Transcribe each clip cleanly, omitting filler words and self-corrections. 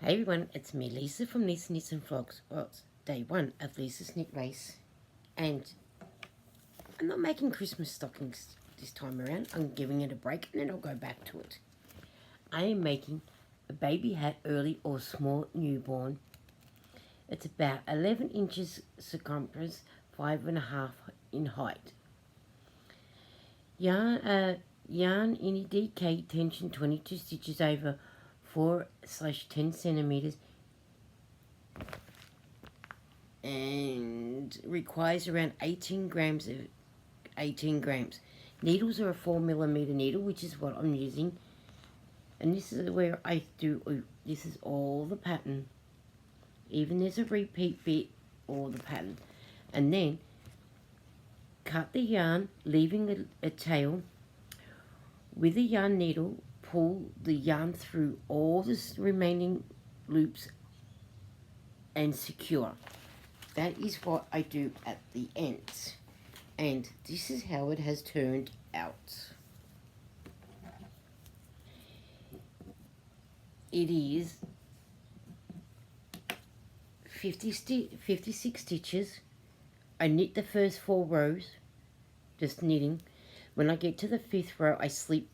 Hey everyone, it's me Lisa from Lisa Knits and Vlogs. Well, it's day one of Lisa's Knit Race, and I'm not making Christmas stockings this time around. I'm giving it a break and then I'll go back to it. I am making a baby hat early or small newborn. It's about 11 inches circumference, 5.5 in height. Yarn any DK tension 22 stitches over 4/10 centimeters and requires around 18 grams. Needles are a 4mm needle, which is what I'm using, and this is where I do. This is all the pattern. Even there's a repeat bit, all the pattern, and then cut the yarn, leaving a tail. With a yarn needle, pull the yarn through all the remaining loops and secure. That is what I do at the ends, and this is how it has turned out. It is 56 stitches. I knit the first 4 rows, just knitting. When I get to the 5th row, I slip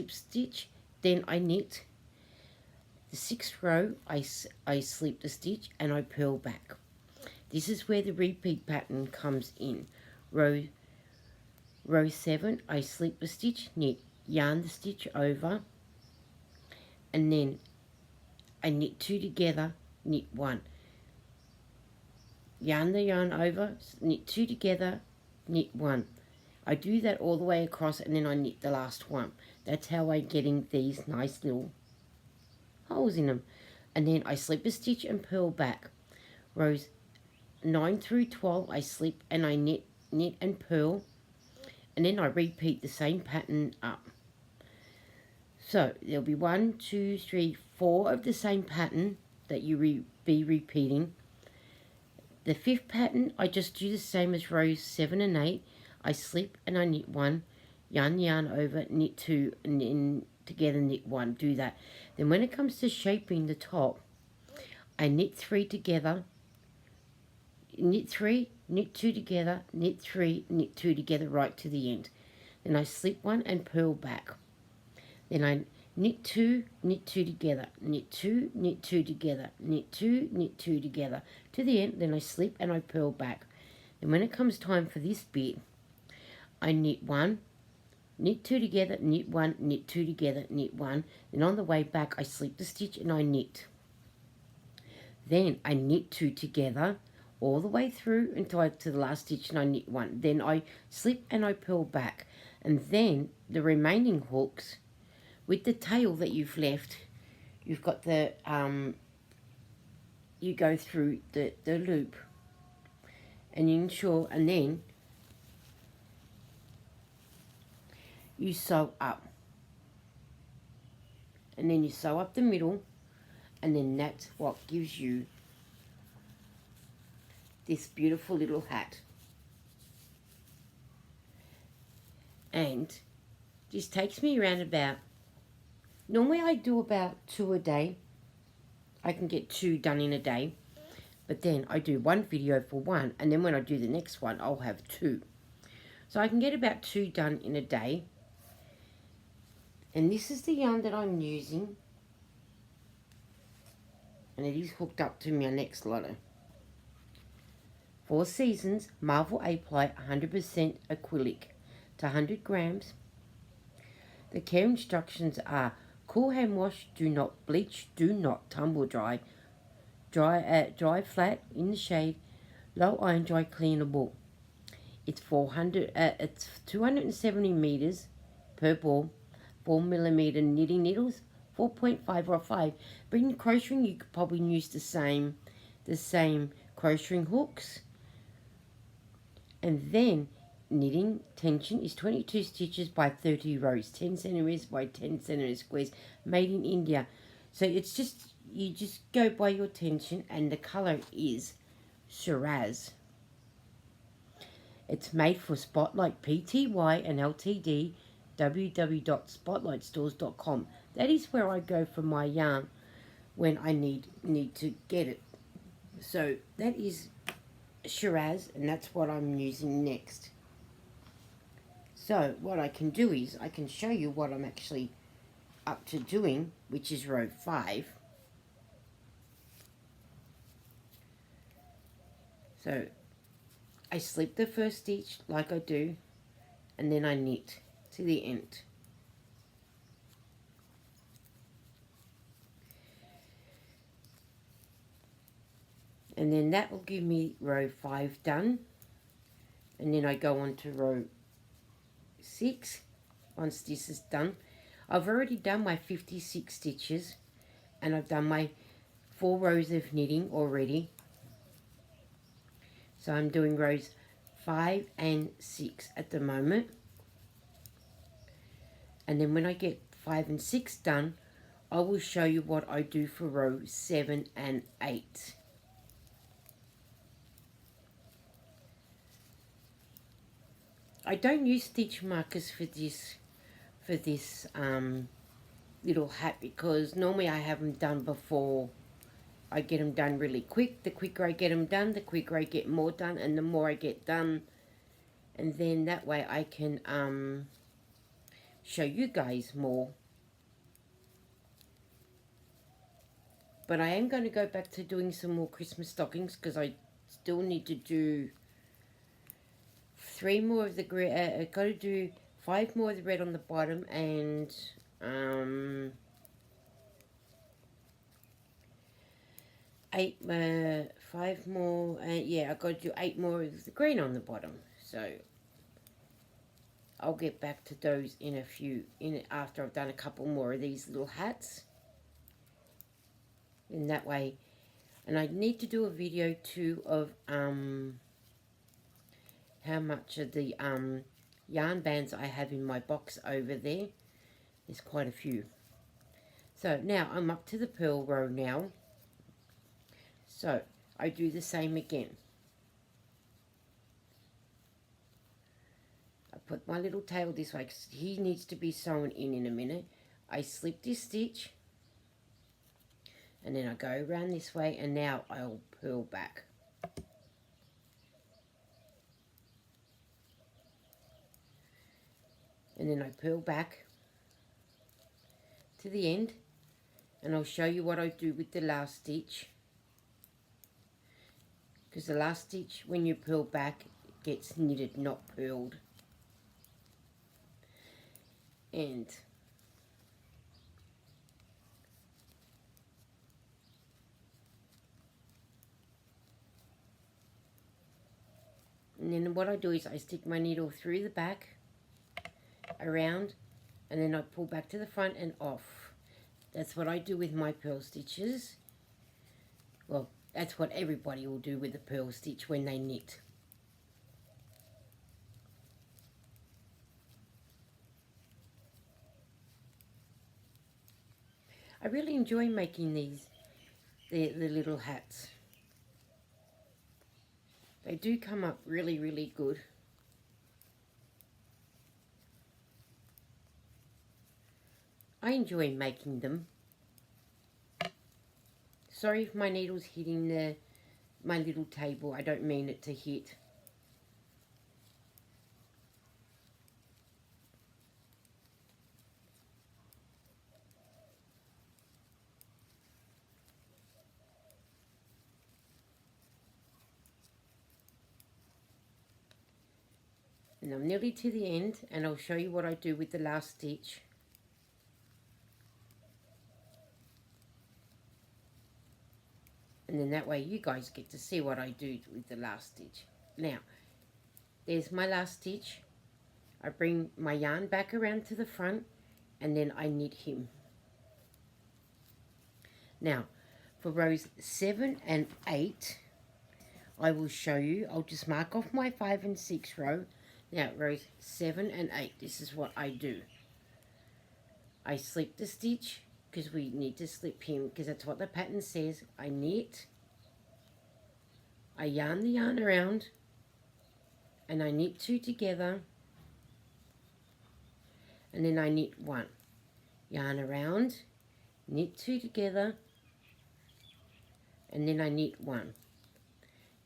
stitch, then I knit. The 6th row, I slip the stitch and I purl back. This is where the repeat pattern comes in. Row 7, I slip the stitch, knit, yarn the stitch over, and then I knit 2 together, knit 1. Yarn the yarn over, knit 2 together, knit 1. I do that all the way across, and then I knit the last one. That's how I'm getting these nice little holes in them. And then I slip a stitch and purl back. Rows 9 through 12, I slip and I knit and purl, and then I repeat the same pattern up. So there'll be 1, 2, 3, 4 of the same pattern that you be repeating. The 5th pattern, I just do the same as rows 7 and 8. I slip and I knit 1, yarn over, knit 2, and then together knit 1. Do that. Then when it comes to shaping the top, I knit 3 together, knit 3, knit 2 together, knit 3, knit 2 together right to the end. Then I slip 1 and purl back. Then I knit 2, knit 2 together, knit 2, knit 2 together, knit 2, knit 2 together to the end. Then I slip and I purl back. And when it comes time for this bit, I knit 1, knit 2 together, knit 1, knit 2 together, knit 1. Then on the way back, I slip the stitch and I knit. Then I knit 2 together all the way through until I to the last stitch, and I knit 1. Then I slip and I purl back. And then the remaining hooks, with the tail that you've left, you've got the, you go through the loop and you ensure, and then you sew up, and then you sew up the middle, and then that's what gives you this beautiful little hat. And this takes me around about, normally I do about 2 a day. I can get 2 done in a day, but then I do 1 video for 1, and then when I do the next one, I'll have 2. So I can get about 2 done in a day. And this is the yarn that I'm using, and it is hooked up to my next letter. 4 Seasons Marvel A-Ply 100% acrylic to 100 grams. The care instructions are: cool hand wash, do not bleach, do not tumble dry, dry flat in the shade, low iron dry cleanable. It's 270 meters per ball. 4mm knitting needles, 4.5 or 5. But in crocheting, you could probably use the same crocheting hooks. And then knitting tension is 22 stitches by 30 rows, 10 centimeters by 10 centimeter squares, made in India. So it's just, you just go by your tension, and the color is Shiraz. It's made for Spotlight Pty and Ltd. www.spotlightstores.com. That is where I go for my yarn. when I need to get it. So that is Shiraz, and that's what I'm using next. So what I can do is I can show you what I'm actually up to doing, which is row 5. So I slip the first stitch like I do, and then I knit to the end. And then that will give me row 5 done, and then I go on to row 6 once this is done. I've already done my 56 stitches, and I've done my 4 rows of knitting already. So I'm doing rows 5 and 6 at the moment. And then when I get 5 and 6 done, I will show you what I do for row 7 and 8. I don't use stitch markers for this little hat, because normally I have them done before I get them done really quick. The quicker I get them done, the quicker I get more done, and the more I get done, and then that way I can show you guys more. But I am going to go back to doing some more Christmas stockings, because I still need to do 3 more of the green. I've got to do 5 more of the red on the bottom, and 5 more. Yeah, I've got to do 8 more of the green on the bottom. So I'll get back to those in a few, after I've done a couple more of these little hats. In that way, and I need to do a video too of how much of the yarn bands I have in my box over there. There's quite a few. So now I'm up to the purl row now. So I do the same again. I put my little tail this way, because he needs to be sewn in a minute. I slip this stitch, and then I go around this way, and now I'll purl back. And then I purl back to the end, and I'll show you what I do with the last stitch, because the last stitch, when you purl back, it gets knitted, not purled. And then what I do is I stick my needle through the back, around, and then I pull back to the front and off. That's what I do with my purl stitches. Well, that's what everybody will do with a purl stitch when they knit. I really enjoy making these, the little hats. They do come up really, really good. I enjoy making them. Sorry if my needle's hitting my little table. I don't mean it to hit. And I'm nearly to the end, and I'll show you what I do with the last stitch. And then that way you guys get to see what I do with the last stitch. Now, there's my last stitch. I bring my yarn back around to the front, and then I knit him. Now, for rows 7 and 8, I will show you. I'll just mark off my 5 and 6 row. Now, rows 7 and 8, this is what I do. I slip the stitch, because we need to slip him, because that's what the pattern says. I knit, I yarn the yarn around, and I knit 2 together, and then I knit 1. Yarn around, knit 2 together, and then I knit 1.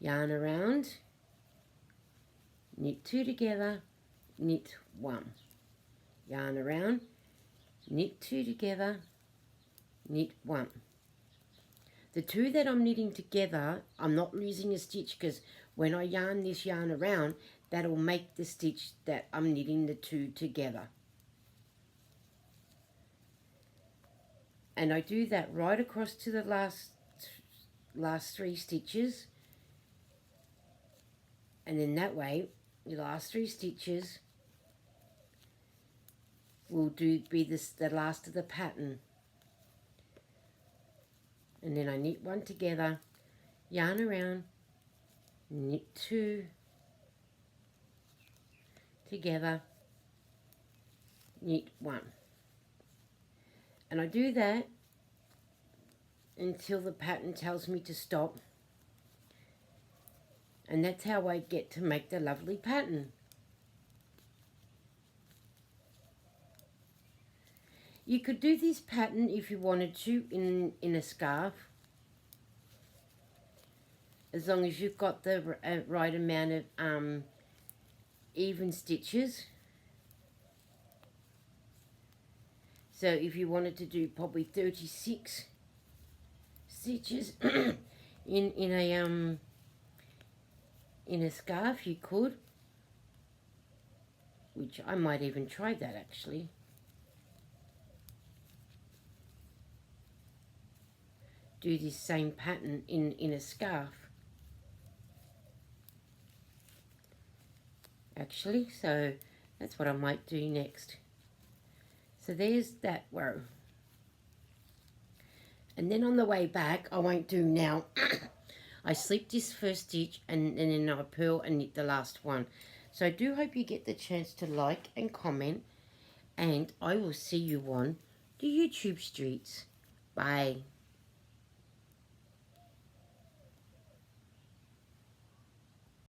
Yarn around, knit 2 together, knit 1. Yarn around, knit 2 together, knit 1. The 2 that I'm knitting together, I'm not losing a stitch, because when I yarn this yarn around, that'll make the stitch that I'm knitting the 2 together. And I do that right across to the last 3 stitches, and then that way the last 3 stitches will be the last of the pattern. And then I knit 1 together, yarn around, knit 2 together, knit 1. And I do that until the pattern tells me to stop. And that's how I get to make the lovely pattern. You could do this pattern if you wanted to in a scarf, as long as you've got the right amount of even stitches. So if you wanted to do probably 36 stitches in a scarf, you could, which I might even try that actually. Do this same pattern in a scarf actually, so that's what I might do next. So there's that row, and then on the way back, I won't do now. I slip this first stitch and then I purl and knit the last one. So I do hope you get the chance to like and comment, and I will see you on the YouTube streets. Bye.